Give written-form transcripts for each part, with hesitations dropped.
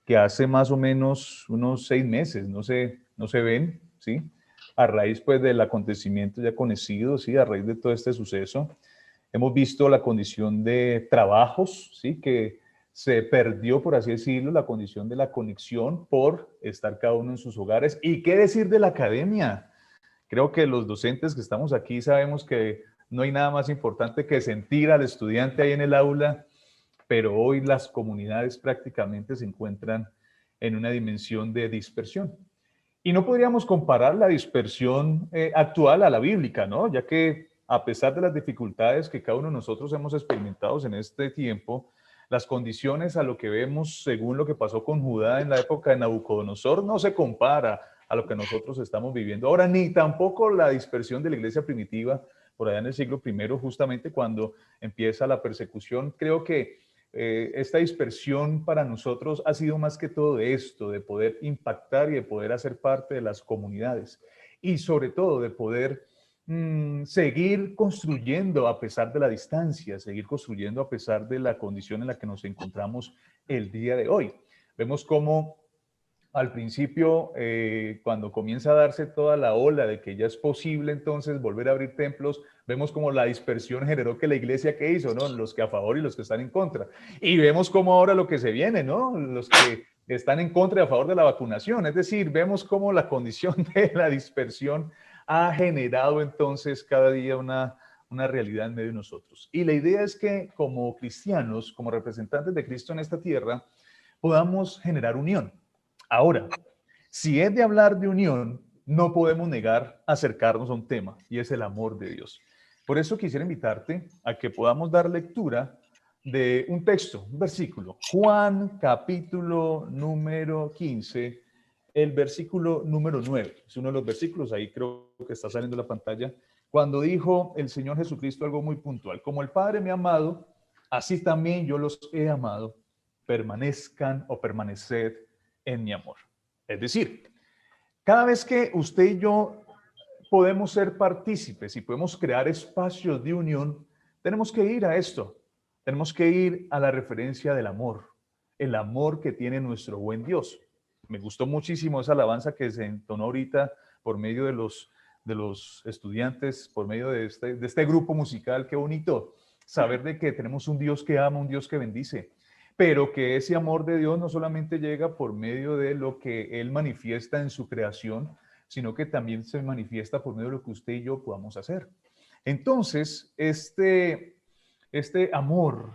que hace más o menos unos 6 meses no se ven, ¿sí? A raíz pues del acontecimiento ya conocido, ¿sí? A raíz de todo este suceso, hemos visto la condición de trabajos, ¿sí? Que se perdió, por así decirlo, la condición de la conexión por estar cada uno en sus hogares. ¿Y qué decir de la academia? Creo que los docentes que estamos aquí sabemos que no hay nada más importante que sentir al estudiante ahí en el aula, pero hoy las comunidades prácticamente se encuentran en una dimensión de dispersión. Y no podríamos comparar la dispersión actual a la bíblica, ¿no? Ya que a pesar de las dificultades que cada uno de nosotros hemos experimentado en este tiempo, las condiciones a lo que vemos según lo que pasó con Judá en la época de Nabucodonosor no se compara a lo que nosotros estamos viviendo ahora, ni tampoco la dispersión de la iglesia primitiva por allá en el siglo I, justamente cuando empieza la persecución. Creo que esta dispersión para nosotros ha sido más que todo de esto, de poder impactar y de poder hacer parte de las comunidades y sobre todo de poder seguir construyendo a pesar de la distancia, seguir construyendo a pesar de la condición en la que nos encontramos el día de hoy. Vemos cómo al principio, cuando comienza a darse toda la ola de que ya es posible entonces volver a abrir templos, vemos como la dispersión generó que la iglesia que hizo, ¿no? Los que a favor y los que están en contra. Y vemos como ahora lo que se viene, ¿no? Los que están en contra y a favor de la vacunación. Es decir, vemos como la condición de la dispersión ha generado entonces cada día una realidad en medio de nosotros. Y la idea es que como cristianos, como representantes de Cristo en esta tierra, podamos generar unión. Ahora, si es de hablar de unión, no podemos negar acercarnos a un tema, y es el amor de Dios. Por eso quisiera invitarte a que podamos dar lectura de un texto, un versículo. Juan capítulo número 15, el versículo número 9. Es uno de los versículos, ahí creo que está saliendo la pantalla, cuando dijo el Señor Jesucristo algo muy puntual. Como el Padre me ha amado, así también yo los he amado. Permanezcan o permaneced en mi amor. Es decir, cada vez que usted y yo podemos ser partícipes y podemos crear espacios de unión, tenemos que ir a esto. Tenemos que ir a la referencia del amor, el amor que tiene nuestro buen Dios. Me gustó muchísimo esa alabanza que se entonó ahorita por medio de los estudiantes, por medio de este grupo musical. Qué bonito saber de que tenemos un Dios que ama, un Dios que bendice, pero que ese amor de Dios no solamente llega por medio de lo que Él manifiesta en su creación, sino que también se manifiesta por medio de lo que usted y yo podamos hacer. Entonces, este amor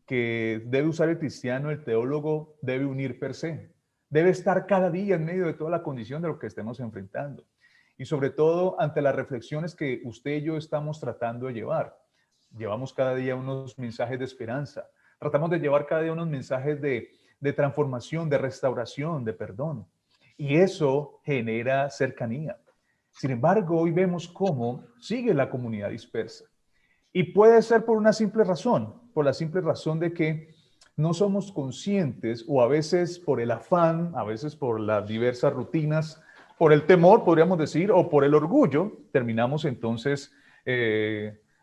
que debe usar el cristiano, el teólogo, debe unir per se. Debe estar cada día en medio de toda la condición de lo que estemos enfrentando. Y sobre todo ante las reflexiones que usted y yo estamos tratando de llevar. Llevamos cada día unos mensajes de esperanza. Tratamos de llevar cada día unos mensajes de transformación, de restauración, de perdón. Y eso genera cercanía. Sin embargo, hoy vemos cómo sigue la comunidad dispersa. Y puede ser por una simple razón, por la simple razón de que no somos conscientes o a veces por el afán, a veces por las diversas rutinas, por el temor, podríamos decir, o por el orgullo, terminamos entonces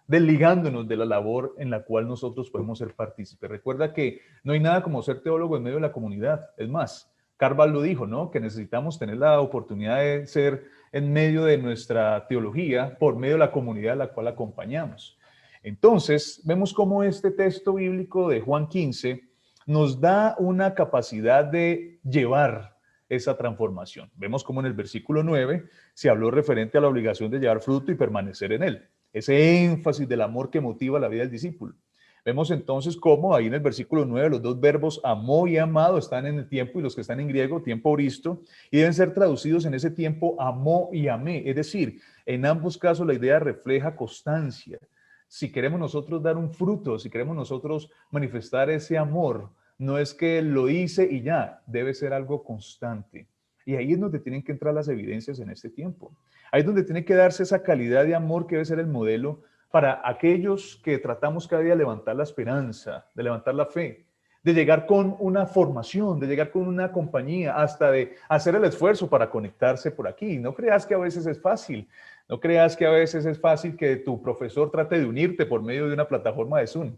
desligándonos de la labor en la cual nosotros podemos ser partícipes. Recuerda que no hay nada como ser teólogo en medio de la comunidad. Es más, Carval lo dijo, ¿no? Que necesitamos tener la oportunidad de ser en medio de nuestra teología por medio de la comunidad a la cual acompañamos. Entonces, vemos cómo este texto bíblico de Juan 15 nos da una capacidad de llevar esa transformación. Vemos cómo en el versículo 9 se habló referente a la obligación de llevar fruto y permanecer en él. Ese énfasis del amor que motiva la vida del discípulo. Vemos entonces cómo ahí en el versículo 9 los dos verbos amó y amado están en el tiempo, y los que están en griego, tiempo auristo, y deben ser traducidos en ese tiempo amó y amé. Es decir, en ambos casos la idea refleja constancia. Si queremos nosotros dar un fruto, si queremos nosotros manifestar ese amor, no es que lo hice y ya, debe ser algo constante. Y ahí es donde tienen que entrar las evidencias en este tiempo. Ahí es donde tiene que darse esa calidad de amor que debe ser el modelo para aquellos que tratamos cada día de levantar la esperanza, de levantar la fe, de llegar con una formación, de llegar con una compañía, hasta de hacer el esfuerzo para conectarse por aquí. No creas que a veces es fácil. No creas que a veces es fácil que tu profesor trate de unirte por medio de una plataforma de Zoom.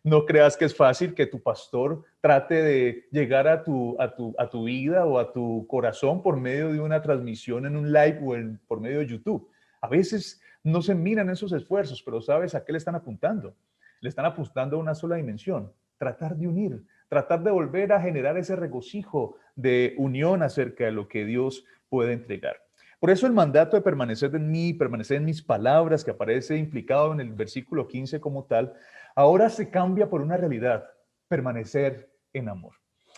No creas que es fácil que tu pastor trate de llegar a tu vida o a tu corazón por medio de una transmisión en un live o por medio de YouTube. A veces no se miran esos esfuerzos, pero ¿sabes a qué le están apuntando? Le están apuntando a una sola dimensión: tratar de unir, tratar de volver a generar ese regocijo de unión acerca de lo que Dios puede entregar. Por eso el mandato de permanecer en mí, permanecer en mis palabras, que aparece implicado en el versículo 15 como tal, ahora se cambia por una realidad: permanecer en amor.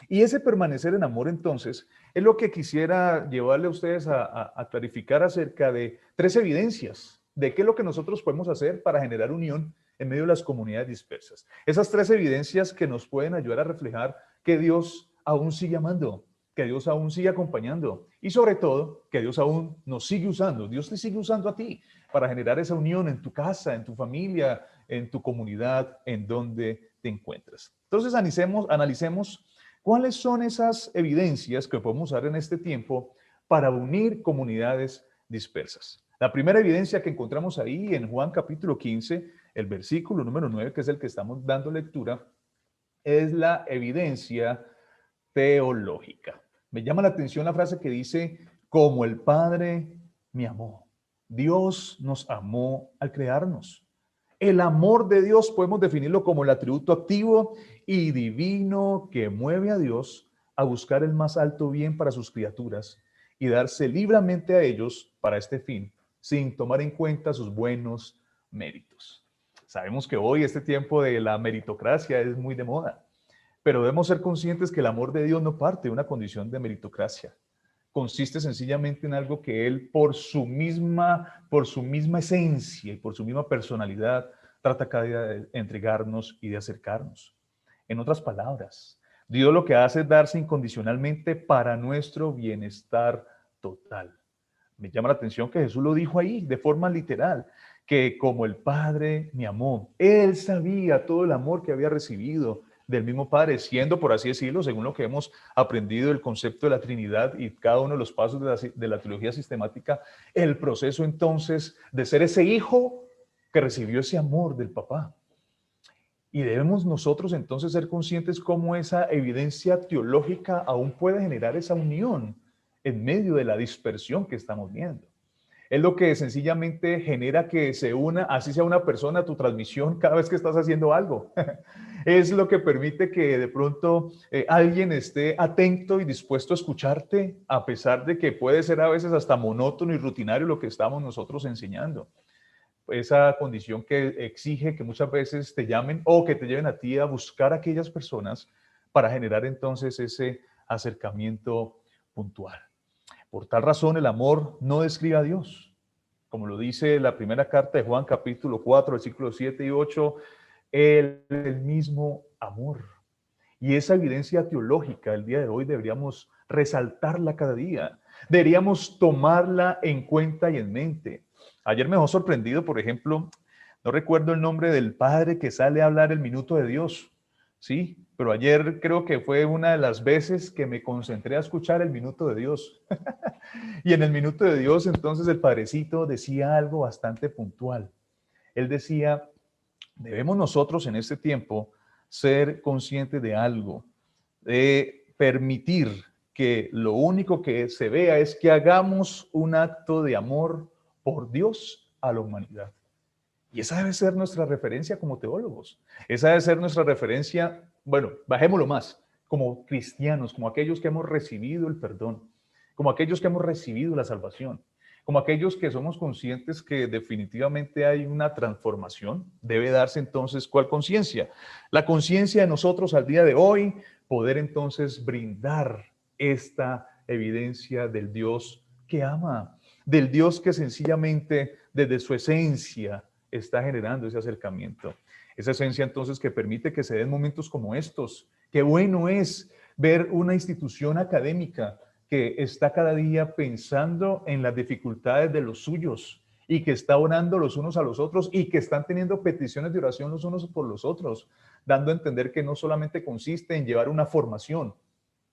Y ese permanecer en amor, entonces, es lo que quisiera llevarle a ustedes a clarificar acerca de tres evidencias de qué es lo que nosotros podemos hacer para generar unión en medio de las comunidades dispersas. Esas tres evidencias que nos pueden ayudar a reflejar que Dios aún sigue amando, que Dios aún sigue acompañando y sobre todo que Dios aún nos sigue usando. Dios te sigue usando a ti para generar esa unión en tu casa, en tu familia, en tu comunidad, en donde te encuentras. Entonces analicemos cuáles son esas evidencias que podemos usar en este tiempo para unir comunidades dispersas. La primera evidencia que encontramos ahí en Juan capítulo 15, el versículo número 9, que es el que estamos dando lectura, es la evidencia teológica. Me llama la atención la frase que dice: como el Padre me amó. Dios nos amó al crearnos. El amor de Dios podemos definirlo como el atributo activo y divino que mueve a Dios a buscar el más alto bien para sus criaturas y darse libremente a ellos para este fin, sin tomar en cuenta sus buenos méritos. Sabemos que hoy este tiempo de la meritocracia es muy de moda, pero debemos ser conscientes que el amor de Dios no parte de una condición de meritocracia. Consiste sencillamente en algo que Él, por su misma esencia y por su misma personalidad, trata cada día de entregarnos y de acercarnos. En otras palabras, Dios lo que hace es darse incondicionalmente para nuestro bienestar total. Me llama la atención que Jesús lo dijo ahí de forma literal, que como el Padre me amó, Él sabía todo el amor que había recibido del mismo Padre, siendo, por así decirlo, según lo que hemos aprendido del concepto de la Trinidad y cada uno de los pasos de la teología sistemática, el proceso entonces de ser ese hijo que recibió ese amor del papá. Y debemos nosotros entonces ser conscientes cómo esa evidencia teológica aún puede generar esa unión en medio de la dispersión que estamos viendo. Es lo que sencillamente genera que se una, así sea una persona, a tu transmisión cada vez que estás haciendo algo. Es lo que permite que de pronto alguien esté atento y dispuesto a escucharte, a pesar de que puede ser a veces hasta monótono y rutinario lo que estamos nosotros enseñando. Esa condición que exige que muchas veces te llamen o que te lleven a ti a buscar a aquellas personas para generar entonces ese acercamiento puntual. Por tal razón, el amor no describe a Dios. Como lo dice la primera carta de Juan, capítulo 4, versículos 7 y 8, Él es el mismo amor. Y esa evidencia teológica el día de hoy deberíamos resaltarla cada día. Deberíamos tomarla en cuenta y en mente. Ayer me dejó sorprendido, por ejemplo, no recuerdo el nombre del padre que sale a hablar el minuto de Dios, ¿sí? Pero ayer creo que fue una de las veces que me concentré a escuchar el minuto de Dios. Y en el minuto de Dios, entonces el padrecito decía algo bastante puntual. Él decía: debemos nosotros en este tiempo ser conscientes de algo, de permitir que lo único que se vea es que hagamos un acto de amor por Dios a la humanidad. Y esa debe ser nuestra referencia como teólogos. Esa debe ser nuestra referencia, bueno, bajémoslo más, como cristianos, como aquellos que hemos recibido el perdón, como aquellos que hemos recibido la salvación, como aquellos que somos conscientes que definitivamente hay una transformación. Debe darse entonces, ¿cuál conciencia? La conciencia de nosotros al día de hoy, poder entonces brindar esta evidencia del Dios que ama, del Dios que sencillamente desde su esencia está generando ese acercamiento. Esa esencia entonces que permite que se den momentos como estos. Qué bueno es ver una institución académica que está cada día pensando en las dificultades de los suyos y que está orando los unos a los otros y que están teniendo peticiones de oración los unos por los otros, dando a entender que no solamente consiste en llevar una formación,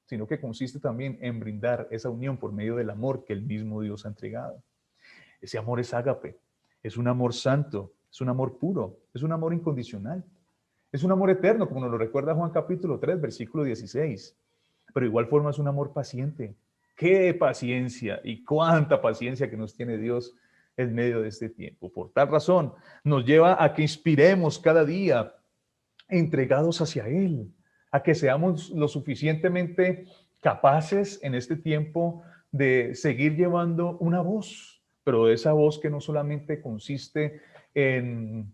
sino que consiste también en brindar esa unión por medio del amor que el mismo Dios ha entregado. Ese amor es ágape, es un amor santo, es un amor puro, es un amor incondicional. Es un amor eterno, como nos lo recuerda Juan capítulo 3, versículo 16. Pero de igual forma es un amor paciente. ¡Qué paciencia! Y cuánta paciencia que nos tiene Dios en medio de este tiempo. Por tal razón, nos lleva a que inspiremos cada día entregados hacia Él, a que seamos lo suficientemente capaces en este tiempo de seguir llevando una voz, pero esa voz que no solamente consiste en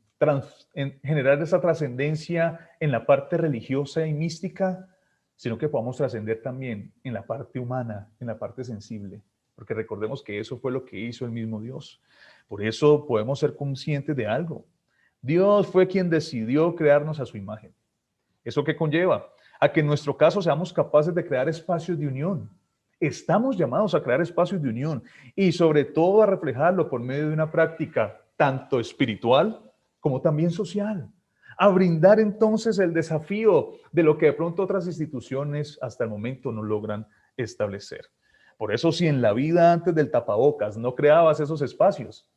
generar esa trascendencia en la parte religiosa y mística, sino que podamos trascender también en la parte humana, en la parte sensible, porque recordemos que eso fue lo que hizo el mismo Dios. Por eso podemos ser conscientes de algo. Dios fue quien decidió crearnos a su imagen. ¿Eso qué conlleva? A que en nuestro caso seamos capaces de crear espacios de unión. Estamos llamados a crear espacios de unión y sobre todo a reflejarlo por medio de una práctica tanto espiritual como también social. A brindar entonces el desafío de lo que de pronto otras instituciones hasta el momento no logran establecer. Por eso, si en la vida antes del tapabocas no creabas esos espacios,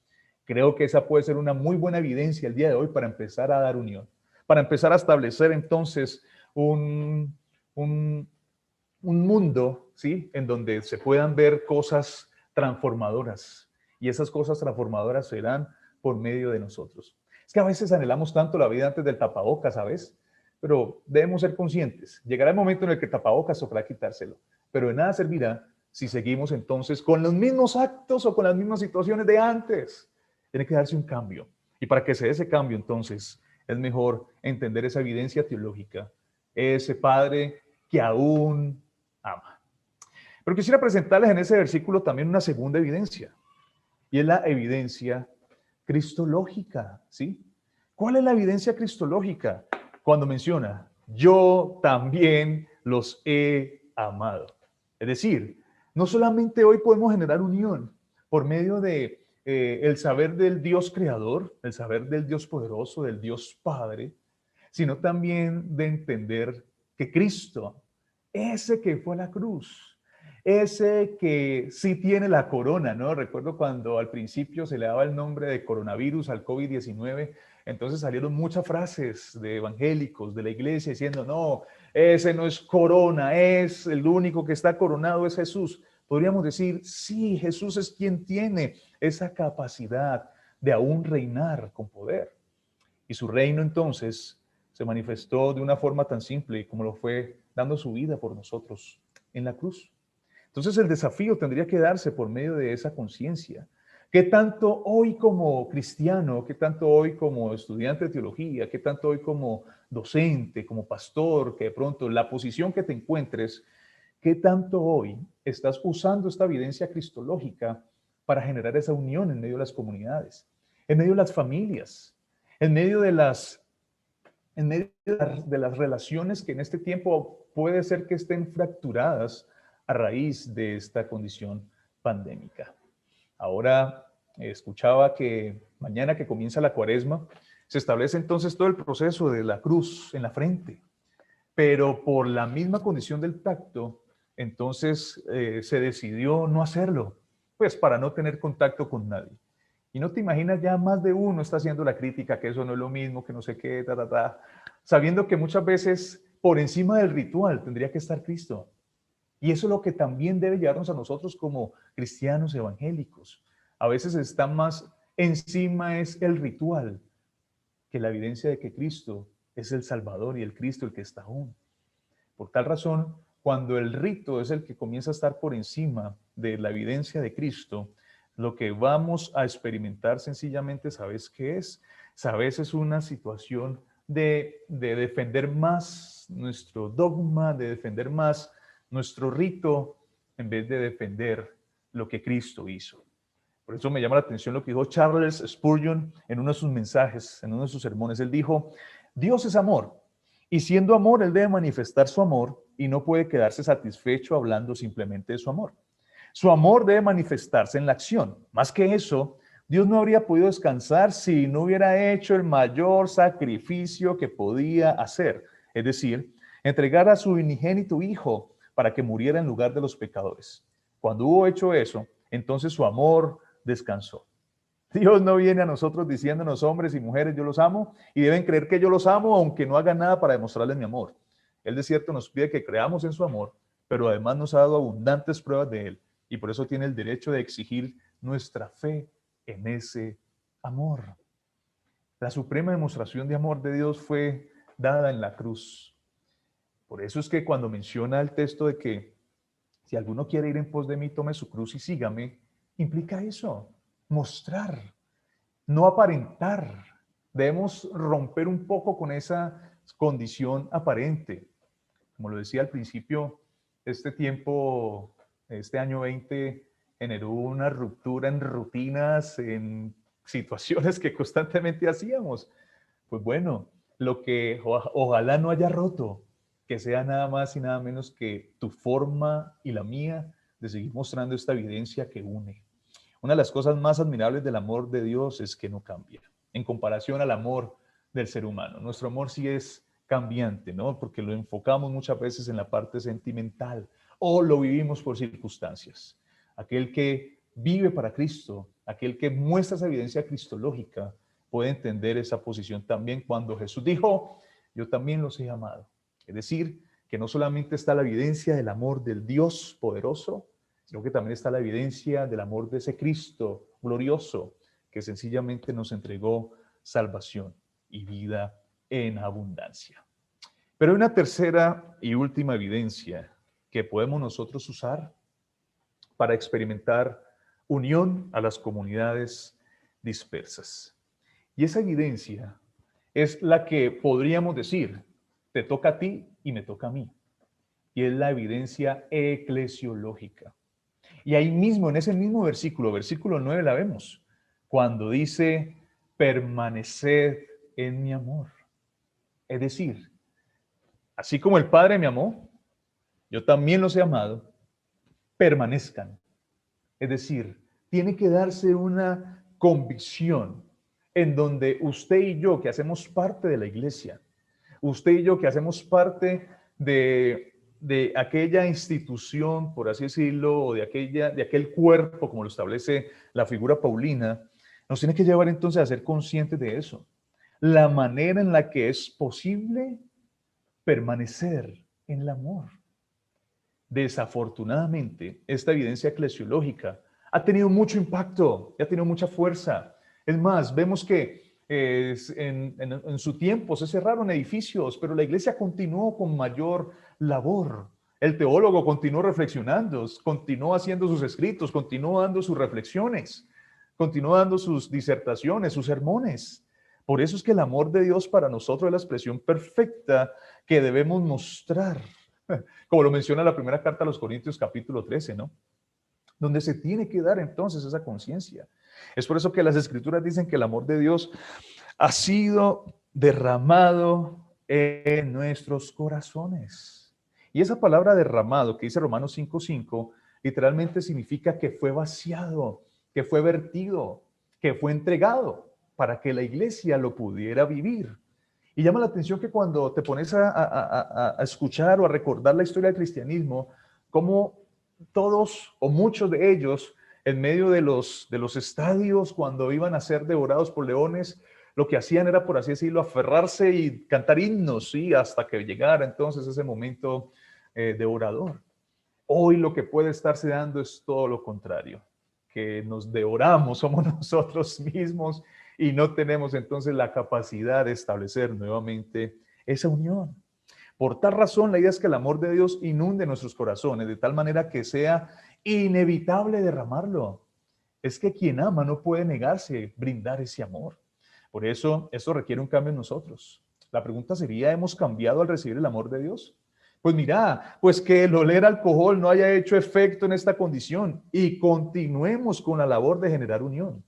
creo que esa puede ser una muy buena evidencia el día de hoy para empezar a dar unión, para empezar a establecer entonces un mundo, ¿sí?, en donde se puedan ver cosas transformadoras. Y esas cosas transformadoras serán por medio de nosotros. Es que a veces anhelamos tanto la vida antes del tapabocas, ¿sabes? Pero debemos ser conscientes. Llegará el momento en el que el tapabocas tocará quitárselo. Pero de nada servirá si seguimos entonces con los mismos actos o con las mismas situaciones de antes. Tiene que darse un cambio. Y para que se dé ese cambio, entonces, es mejor entender esa evidencia teológica, ese Padre que aún ama. Pero quisiera presentarles en ese versículo también una segunda evidencia, y es la evidencia cristológica, ¿sí? ¿Cuál es la evidencia cristológica? Cuando menciona, yo también los he amado. Es decir, no solamente hoy podemos generar unión por medio de el saber del Dios creador, el saber del Dios poderoso, del Dios Padre, sino también de entender que Cristo, ese que fue a la cruz, ese que sí tiene la corona, ¿no? Recuerdo cuando al principio se le daba el nombre de coronavirus al COVID-19, entonces salieron muchas frases de evangélicos de la iglesia diciendo, no, ese no es corona, es el único que está coronado es Jesús. Podríamos decir, sí, Jesús es quien tiene esa capacidad de aún reinar con poder. Y su reino entonces se manifestó de una forma tan simple como lo fue dando su vida por nosotros en la cruz. Entonces el desafío tendría que darse por medio de esa conciencia. ¿Qué tanto hoy como cristiano, qué tanto hoy como estudiante de teología, qué tanto hoy como docente, como pastor, que de pronto la posición que te encuentres, qué tanto hoy estás usando esta evidencia cristológica para generar esa unión en medio de las comunidades, en medio de las familias, en medio de las relaciones que en este tiempo puede ser que estén fracturadas a raíz de esta condición pandémica? Ahora escuchaba que mañana que comienza la cuaresma, se establece entonces todo el proceso de la cruz en la frente, pero por la misma condición del tacto, entonces se decidió no hacerlo, pues para no tener contacto con nadie. Y no te imaginas, ya más de uno está haciendo la crítica, que eso no es lo mismo, que no sé qué, sabiendo que muchas veces por encima del ritual tendría que estar Cristo. Y eso es lo que también debe llevarnos a nosotros como cristianos evangélicos. A veces está más encima es el ritual que la evidencia de que Cristo es el Salvador y el Cristo el que está aún. Por tal razón, cuando el rito es el que comienza a estar por encima de la evidencia de Cristo, lo que vamos a experimentar sencillamente, ¿sabes qué es? ¿Sabes? Es una situación de defender más nuestro dogma, de defender más nuestro rito, en vez de defender lo que Cristo hizo. Por eso me llama la atención lo que dijo Charles Spurgeon en uno de sus mensajes, en uno de sus sermones. Él dijo, Dios es amor, y siendo amor, Él debe manifestar su amor y no puede quedarse satisfecho hablando simplemente de su amor. Su amor debe manifestarse en la acción. Más que eso, Dios no habría podido descansar si no hubiera hecho el mayor sacrificio que podía hacer, es decir, entregar a su unigénito Hijo para que muriera en lugar de los pecadores. Cuando hubo hecho eso, entonces su amor descansó. Dios no viene a nosotros diciéndonos, hombres y mujeres, yo los amo, y deben creer que yo los amo, aunque no hagan nada para demostrarles mi amor. Él de cierto nos pide que creamos en su amor, pero además nos ha dado abundantes pruebas de él, y por eso tiene el derecho de exigir nuestra fe en ese amor. La suprema demostración de amor de Dios fue dada en la cruz. Por eso es que cuando menciona el texto de que si alguno quiere ir en pos de mí, tome su cruz y sígame, implica eso, mostrar, no aparentar. Debemos romper un poco con esa condición aparente. Como lo decía al principio, este año 20 generó una ruptura en rutinas, en situaciones que constantemente hacíamos. Pues bueno, lo que ojalá no haya roto, que sea nada más y nada menos que tu forma y la mía de seguir mostrando esta evidencia que une. Una de las cosas más admirables del amor de Dios es que no cambia en comparación al amor del ser humano. Nuestro amor sí es cambiante, ¿no? Porque lo enfocamos muchas veces en la parte sentimental o lo vivimos por circunstancias. Aquel que vive para Cristo, aquel que muestra esa evidencia cristológica, puede entender esa posición también cuando Jesús dijo, yo también los he amado. Es decir, que no solamente está la evidencia del amor del Dios poderoso, sino que también está la evidencia del amor de ese Cristo glorioso que sencillamente nos entregó salvación y vida en abundancia. Pero hay una tercera y última evidencia que podemos nosotros usar para experimentar unión a las comunidades dispersas. Y esa evidencia es la que podríamos decir, te toca a ti y me toca a mí. Y es la evidencia eclesiológica. Y ahí mismo, en ese mismo versículo 9 la vemos, cuando dice, permaneced en mi amor. Es decir, así como el Padre me amó, yo también los he amado, permanezcan. Es decir, tiene que darse una convicción en donde usted y yo, que hacemos parte de la iglesia, usted y yo, que hacemos parte de aquella institución, por así decirlo, o de aquel cuerpo, como lo establece la figura paulina, nos tiene que llevar entonces a ser conscientes de eso. La manera en la que es posible permanecer en el amor. Desafortunadamente, esta evidencia eclesiológica ha tenido mucho impacto, ha tenido mucha fuerza. Es más, vemos que en su tiempo se cerraron edificios, pero la iglesia continuó con mayor labor. El teólogo continuó reflexionando, continuó haciendo sus escritos, continuó dando sus reflexiones, continuó dando sus disertaciones, sus sermones. Por eso es que el amor de Dios para nosotros es la expresión perfecta que debemos mostrar, como lo menciona la primera carta a los Corintios capítulo 13, ¿no? Donde se tiene que dar entonces esa conciencia. Es por eso que las escrituras dicen que el amor de Dios ha sido derramado en nuestros corazones. Y esa palabra derramado que dice Romanos 5:5 literalmente significa que fue vaciado, que fue vertido, que fue entregado para que la iglesia lo pudiera vivir. Y llama la atención que cuando te pones a escuchar o a recordar la historia del cristianismo, como todos o muchos de ellos, en medio de los estadios, cuando iban a ser devorados por leones, lo que hacían era, por así decirlo, aferrarse y cantar himnos, ¿sí? Hasta que llegara entonces ese momento devorador. Hoy lo que puede estarse dando es todo lo contrario, que nos devoramos, somos nosotros mismos y no tenemos entonces la capacidad de establecer nuevamente esa unión. Por tal razón, la idea es que el amor de Dios inunde nuestros corazones de tal manera que sea inevitable derramarlo. Es que quien ama no puede negarse, brindar ese amor. Por eso, esto requiere un cambio en nosotros. La pregunta sería, ¿hemos cambiado al recibir el amor de Dios? Pues mira, pues que el oler alcohol no haya hecho efecto en esta condición y continuemos con la labor de generar unión.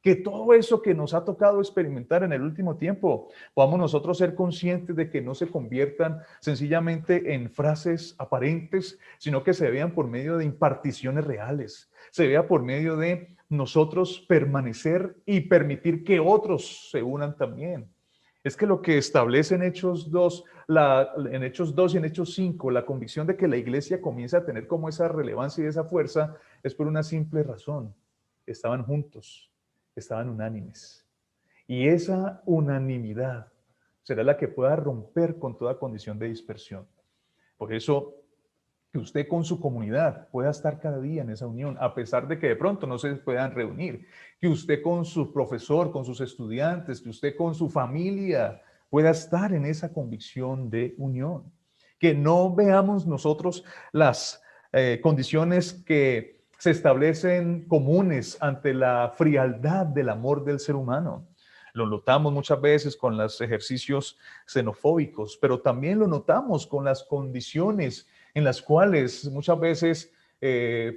Que todo eso que nos ha tocado experimentar en el último tiempo, podamos nosotros ser conscientes de que no se conviertan sencillamente en frases aparentes, sino que se vean por medio de imparticiones reales, se vea por medio de nosotros permanecer y permitir que otros se unan también. Es que lo que establece en Hechos 2, en Hechos 2 y en Hechos 5, la convicción de que la iglesia comienza a tener como esa relevancia y esa fuerza, es por una simple razón. Estaban juntos, estaban unánimes. Y esa unanimidad será la que pueda romper con toda condición de dispersión. Por eso, que usted con su comunidad pueda estar cada día en esa unión, a pesar de que de pronto no se puedan reunir. Que usted con su profesor, con sus estudiantes, que usted con su familia pueda estar en esa convicción de unión. Que no veamos nosotros las condiciones que se establecen comunes ante la frialdad del amor del ser humano. Lo notamos muchas veces con los ejercicios xenofóbicos, pero también lo notamos con las condiciones en las cuales muchas veces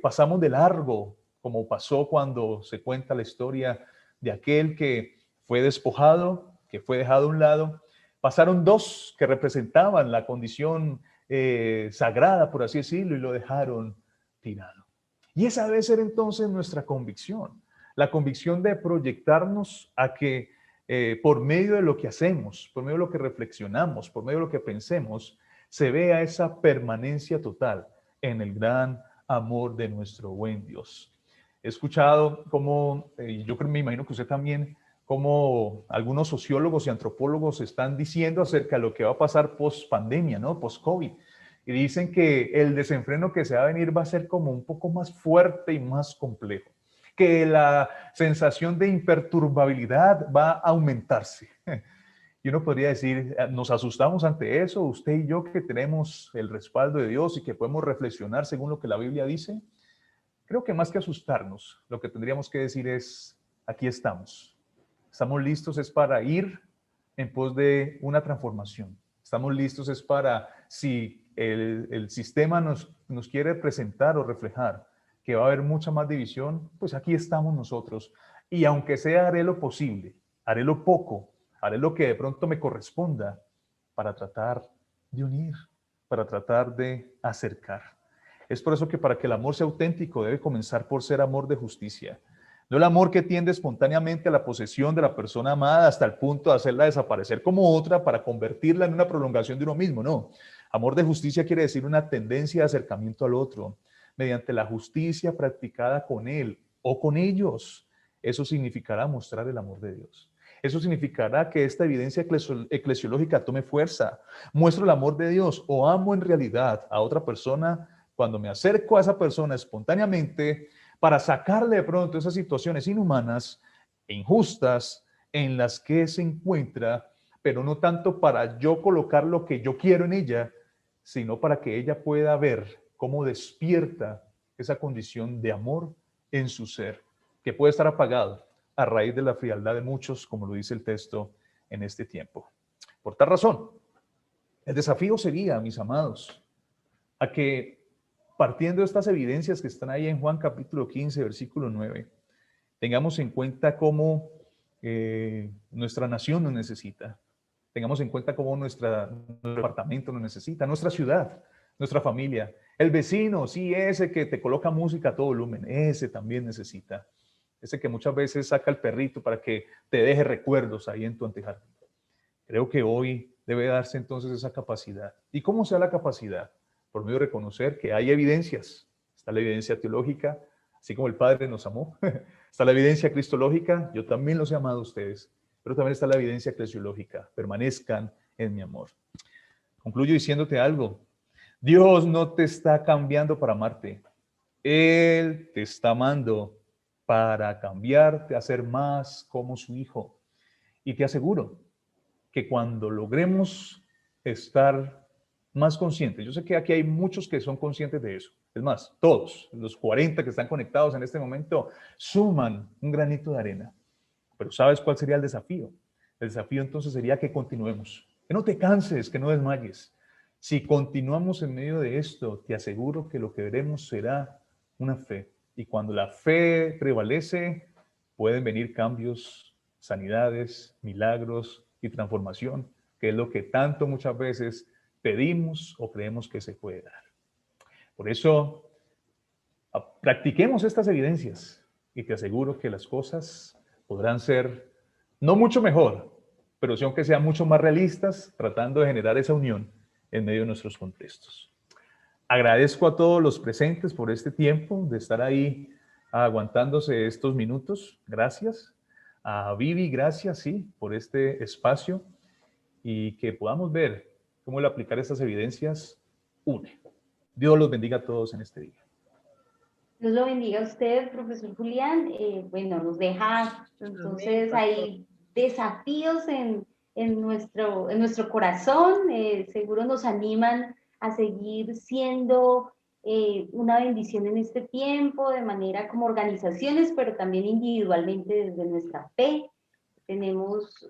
pasamos de largo, como pasó cuando se cuenta la historia de aquel que fue despojado, que fue dejado a un lado. Pasaron dos que representaban la condición sagrada, por así decirlo, y lo dejaron tirado. Y esa debe ser entonces nuestra convicción, la convicción de proyectarnos a que por medio de lo que hacemos, por medio de lo que reflexionamos, por medio de lo que pensemos, se vea esa permanencia total en el gran amor de nuestro buen Dios. He escuchado cómo, yo creo, me imagino que usted también, como algunos sociólogos y antropólogos están diciendo acerca de lo que va a pasar post pandemia, ¿no? Post COVID. Y dicen que el desenfreno que se va a venir va a ser como un poco más fuerte y más complejo, que la sensación de imperturbabilidad va a aumentarse. Y uno podría decir, nos asustamos ante eso, usted y yo que tenemos el respaldo de Dios y que podemos reflexionar según lo que la Biblia dice. Creo que más que asustarnos, lo que tendríamos que decir es, aquí estamos. Estamos listos es para ir en pos de una transformación. Estamos listos es para, si el sistema nos quiere presentar o reflejar que va a haber mucha más división, pues aquí estamos nosotros. Y aunque sea, haré lo posible, haré lo poco, haré lo que de pronto me corresponda para tratar de unir, para tratar de acercar. Es por eso que para que el amor sea auténtico debe comenzar por ser amor de justicia. No el amor que tiende espontáneamente a la posesión de la persona amada hasta el punto de hacerla desaparecer como otra para convertirla en una prolongación de uno mismo, no. Amor de justicia quiere decir una tendencia de acercamiento al otro, mediante la justicia practicada con él o con ellos. Eso significará mostrar el amor de Dios. Eso significará que esta evidencia eclesiológica tome fuerza. Muestro el amor de Dios o amo en realidad a otra persona cuando me acerco a esa persona espontáneamente para sacarle de pronto esas situaciones inhumanas e injustas en las que se encuentra, pero no tanto para yo colocar lo que yo quiero en ella, sino para que ella pueda ver cómo despierta esa condición de amor en su ser, que puede estar apagado a raíz de la frialdad de muchos, como lo dice el texto en este tiempo. Por tal razón, el desafío sería, mis amados, a que partiendo de estas evidencias que están ahí en Juan capítulo 15, versículo 9, tengamos en cuenta cómo nuestra nación nos necesita, tengamos en cuenta cómo nuestro departamento nos necesita, nuestra ciudad, nuestra familia, el vecino, sí, ese que te coloca música a todo volumen, ese también necesita, ese que muchas veces saca el perrito para que te deje recuerdos ahí en tu antejardín. Creo que hoy debe darse entonces esa capacidad. ¿Y cómo se da la capacidad? Por medio de reconocer que hay evidencias. Está la evidencia teológica, así como el Padre nos amó. Está la evidencia cristológica, yo también los he amado a ustedes. Pero también está la evidencia eclesiológica. Permanezcan en mi amor. Concluyo diciéndote algo. Dios no te está cambiando para amarte. Él te está amando para cambiarte a ser más como su Hijo. Y te aseguro que cuando logremos estar más conscientes, yo sé que aquí hay muchos que son conscientes de eso, es más, todos los 40 que están conectados en este momento suman un granito de arena, pero ¿sabes cuál sería el desafío? El desafío entonces sería que continuemos, que no te canses, que no desmayes. Si continuamos en medio de esto, te aseguro que lo que veremos será una fe, y cuando la fe prevalece, pueden venir cambios, sanidades, milagros y transformación, que es lo que tanto muchas veces pedimos o creemos que se puede dar. Por eso, practiquemos estas evidencias y te aseguro que las cosas podrán ser no mucho mejor, pero sí aunque sean mucho más realistas, tratando de generar esa unión en medio de nuestros contextos. Agradezco a todos los presentes por este tiempo de estar ahí aguantándose estos minutos. Gracias. A Vivi, gracias, sí, por este espacio y que podamos ver cómo el aplicar estas evidencias une. Dios los bendiga a todos en este día. Dios lo bendiga a usted, profesor Julián. Bueno, nos deja entonces hay desafíos en nuestro corazón, seguro nos animan a seguir siendo una bendición en este tiempo, de manera como organizaciones, pero también individualmente desde nuestra fe. Tenemos,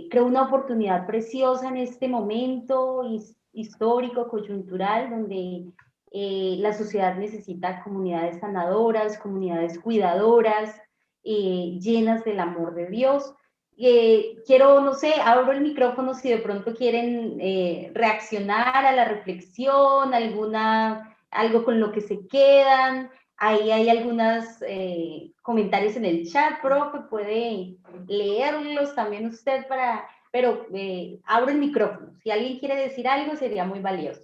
creo, una oportunidad preciosa en este momento histórico, coyuntural, donde la sociedad necesita comunidades sanadoras, comunidades cuidadoras, llenas del amor de Dios. Quiero, no sé, abro el micrófono si de pronto quieren reaccionar a la reflexión, algo con lo que se quedan. Ahí hay algunos comentarios en el chat, profe, puede leerlos también usted pero abro el micrófono. Si alguien quiere decir algo, sería muy valioso.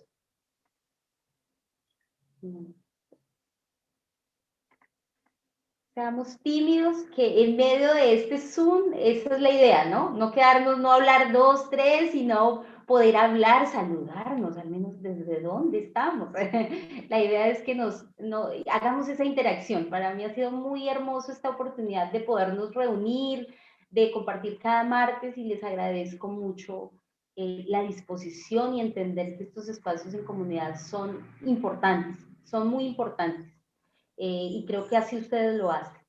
Seamos tímidos, que en medio de este Zoom, esa es la idea, ¿no? No quedarnos, no hablar 2, 3, sino poder hablar, saludarnos, al menos desde dónde estamos. La idea es que hagamos esa interacción. Para mí ha sido muy hermoso esta oportunidad de podernos reunir, de compartir cada martes y les agradezco mucho la disposición y entender que estos espacios en comunidad son importantes, son muy importantes. Y creo que así ustedes lo hacen.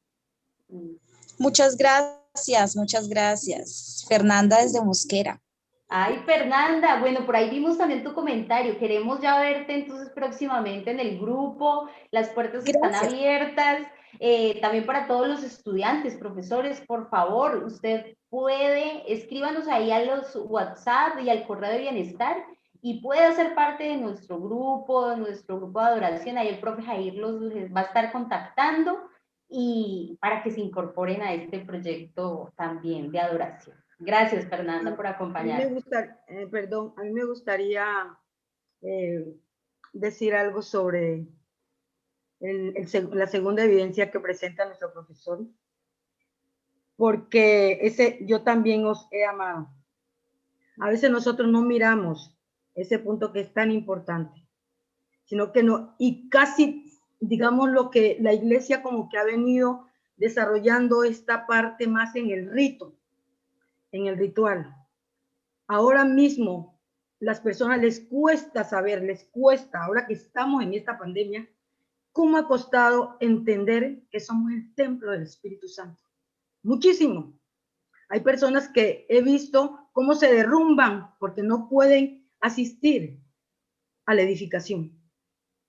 Muchas gracias. Fernanda desde Mosquera. Ay, Fernanda, bueno, por ahí vimos también tu comentario. Queremos ya verte entonces próximamente en el grupo. Las puertas están abiertas. También para todos los estudiantes, profesores, por favor, usted puede, escríbanos ahí a los WhatsApp y al correo de bienestar y puede ser parte de nuestro grupo de adoración. Ahí el profe Jair los va a estar contactando y para que se incorporen a este proyecto también de adoración. Gracias, Fernanda, por acompañarnos. A mí me gustaría decir algo sobre la segunda evidencia que presenta nuestro profesor, porque yo también os he amado. A veces nosotros no miramos ese punto que es tan importante, sino que no, y casi, digamos, lo que la iglesia como que ha venido desarrollando esta parte más en el rito, en el ritual. Ahora mismo las personas les cuesta saber, ahora que estamos en esta pandemia, cómo ha costado entender que somos el templo del Espíritu Santo. Muchísimo. Hay personas que he visto cómo se derrumban porque no pueden asistir a la edificación.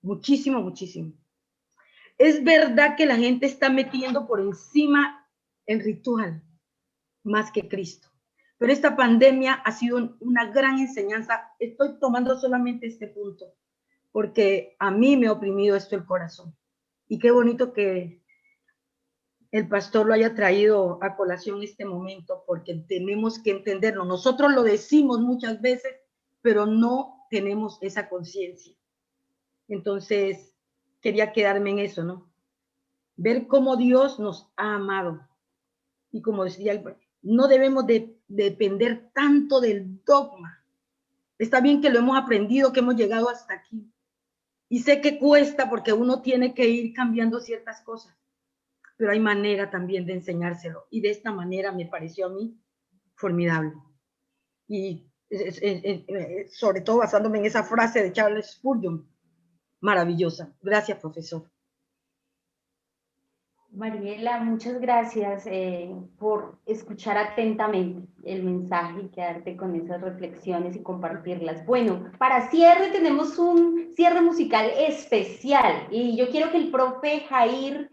Muchísimo, muchísimo. Es verdad que la gente está metiendo por encima el ritual más que Cristo. Pero esta pandemia ha sido una gran enseñanza. Estoy tomando solamente este punto, porque a mí me ha oprimido esto el corazón. Y qué bonito que el pastor lo haya traído a colación este momento, porque tenemos que entenderlo. Nosotros lo decimos muchas veces, pero no tenemos esa conciencia. Entonces, quería quedarme en eso, ¿no? Ver cómo Dios nos ha amado. Y como decía, no debemos de depender tanto del dogma. Está bien que lo hemos aprendido, que hemos llegado hasta aquí. Y sé que cuesta porque uno tiene que ir cambiando ciertas cosas, pero hay manera también de enseñárselo. Y de esta manera me pareció a mí formidable. Y sobre todo basándome en esa frase de Charles Spurgeon, maravillosa. Gracias, profesor. Mariela, muchas gracias por escuchar atentamente el mensaje y quedarte con esas reflexiones y compartirlas. Bueno, para cierre tenemos un cierre musical especial y yo quiero que el profe Jair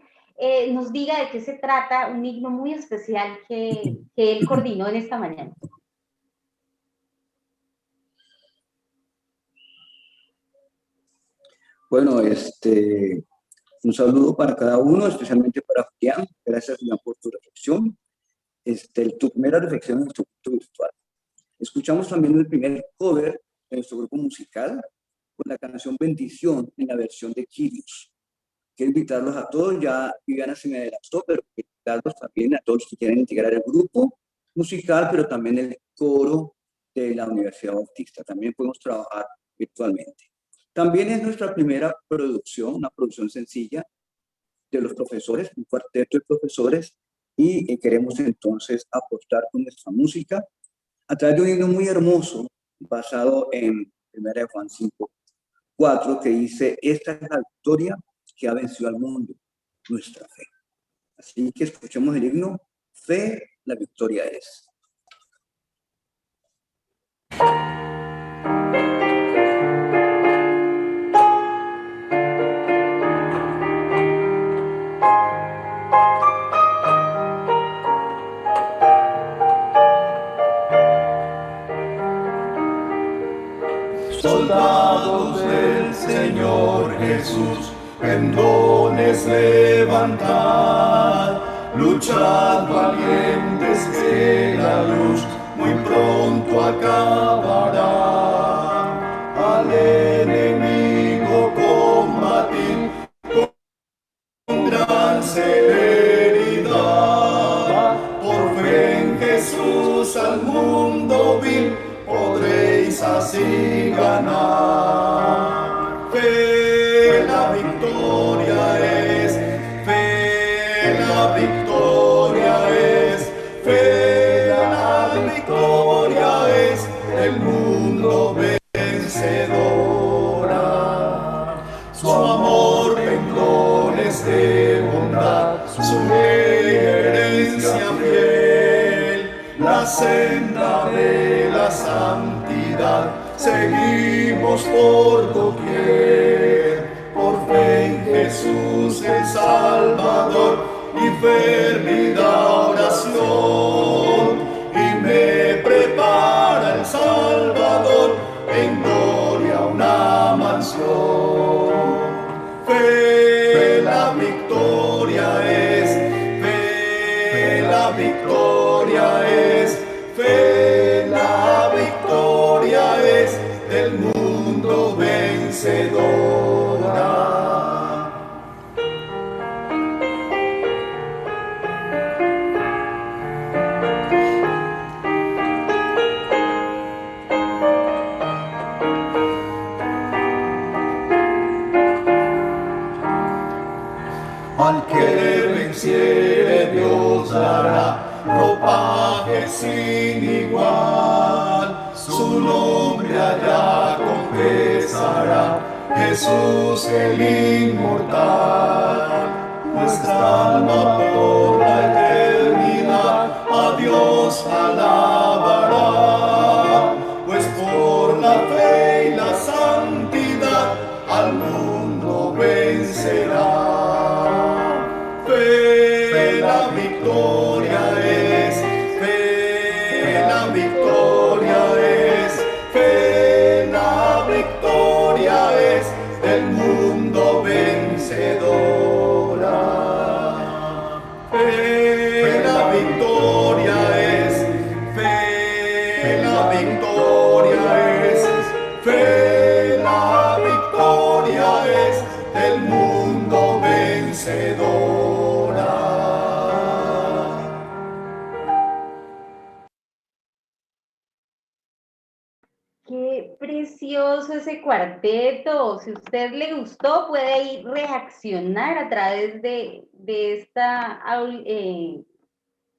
nos diga de qué se trata, un himno muy especial que él coordinó en esta mañana. Bueno, un saludo para cada uno, especialmente para Julián. Gracias, Julián, por tu reflexión. Tu primera reflexión en nuestro culto virtual. Escuchamos también el primer cover de nuestro grupo musical con la canción Bendición en la versión de Kyrios. Quiero invitarlos a todos, ya Viviana se me adelantó, pero invitarlos también a todos los que quieran integrar el grupo musical, pero también el coro de la Universidad Bautista. También podemos trabajar virtualmente. También es nuestra primera producción, una producción sencilla de los profesores, un cuarteto de profesores, y queremos entonces apostar con nuestra música a través de un himno muy hermoso basado en 1 de Juan 5:4, que dice: esta es la victoria que ha vencido al mundo, nuestra fe. Así que escuchemos el himno: fe, la victoria es. Soldados del Señor Jesús, pendones levantad, luchad valientes que la luz muy pronto acabará. Al enemigo combatid con gran celeridad, por fe en Jesús al mundo vil podréis así ganar. Fe, la victoria es, fe, la victoria es, fe, la victoria es, el mundo vencedora. Su amor, pendones de bondad, su herencia fiel, la senda de la santidad, seguimos por doquier, por fe en Jesús el Salvador, y fervida oración, y me prepara el Salvador en gloria una mansión. Fe, la victoria es, fe, la victoria es, fe, la victoria es, del mundo vencedora. Al que venciere Dios dará ropaje sin igual, su nombre allá confesará, Jesús el inmortal. Nuestra alma por la eternidad a Dios alabará, pues por la fe y la santidad al mundo vencerá. Fe, la victoria es, fe, la victoria es, fe, la victoria es, del mundo vencedora. Fe, la victoria es, fe, la victoria es, fe, la victoria es, del mundo vencedora. Qué precioso ese cuarteto. Si a usted le gustó, puede ir reaccionar a través de esta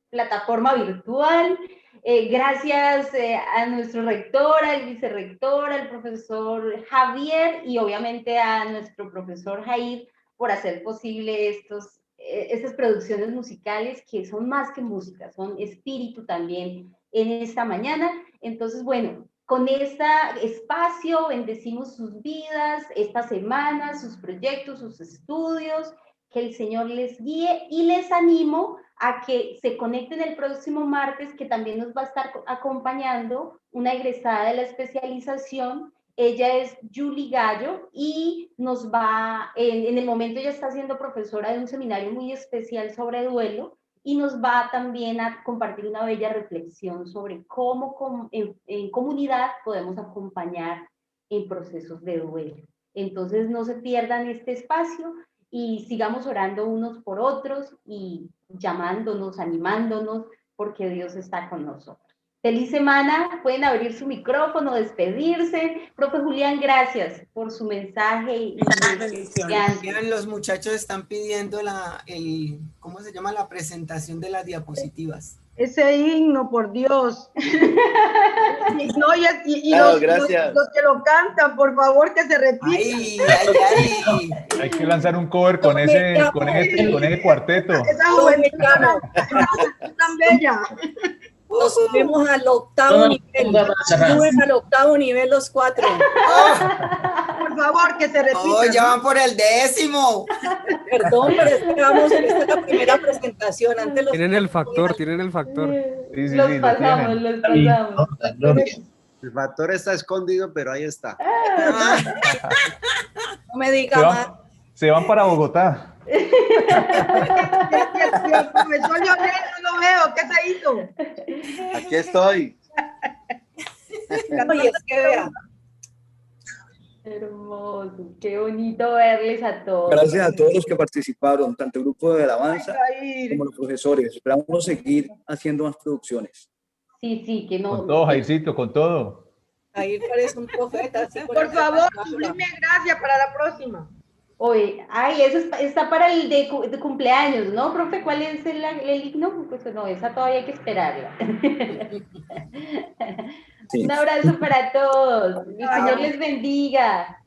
plataforma virtual. Gracias a nuestro rector, al vicerrector, al profesor Javier y obviamente a nuestro profesor Jair por hacer posible estas producciones musicales que son más que música, son espíritu también en esta mañana. Entonces, bueno, con este espacio bendecimos sus vidas, esta semana, sus proyectos, sus estudios, que el Señor les guíe y les animo a que se conecten el próximo martes, que también nos va a estar acompañando una egresada de la especialización. Ella es Julie Gallo y nos va, en el momento ella está siendo profesora de un seminario muy especial sobre duelo y nos va también a compartir una bella reflexión sobre cómo en comunidad podemos acompañar en procesos de duelo. Entonces no se pierdan este espacio y sigamos orando unos por otros y llamándonos, animándonos, porque Dios está con nosotros. Feliz semana, pueden abrir su micrófono, despedirse. Profe Julián, gracias por su mensaje. Y Vean, los muchachos están pidiendo ¿cómo se llama? La presentación de las diapositivas. Ese himno, por Dios. No, y Claro, los que lo cantan, por favor, que se repitan. Ay. Hay que lanzar un cover con ese cuarteto. Esa juventud tan bella. Nos subimos al octavo nivel. Suben al octavo nivel los 4. Por favor, que se repitan. Oh, ya van por el 10º. Perdón, pero es que vamos, esta es la primera presentación. Antes los Tienen el factor. Sí, los pasamos. El factor está escondido, pero ahí está. No me diga más. Se van para Bogotá. El profesor Leonel no lo veo, ¿qué se hizo? Aquí estoy. Oye, es que vea. Hermoso, qué bonito verles a todos. Gracias a todos los que participaron, tanto el grupo de alabanza como los profesores. Esperamos seguir haciendo más producciones. Sí, que no. Con todo, Jaircito, con todo. Ahí parece un profeta. Por favor, sublime gracias para la próxima. Oye, eso está para el de cumpleaños, ¿no, profe? ¿Cuál es el himno? Pues no, esa todavía hay que esperarla. Sí. Un abrazo para todos. El Señor les bendiga.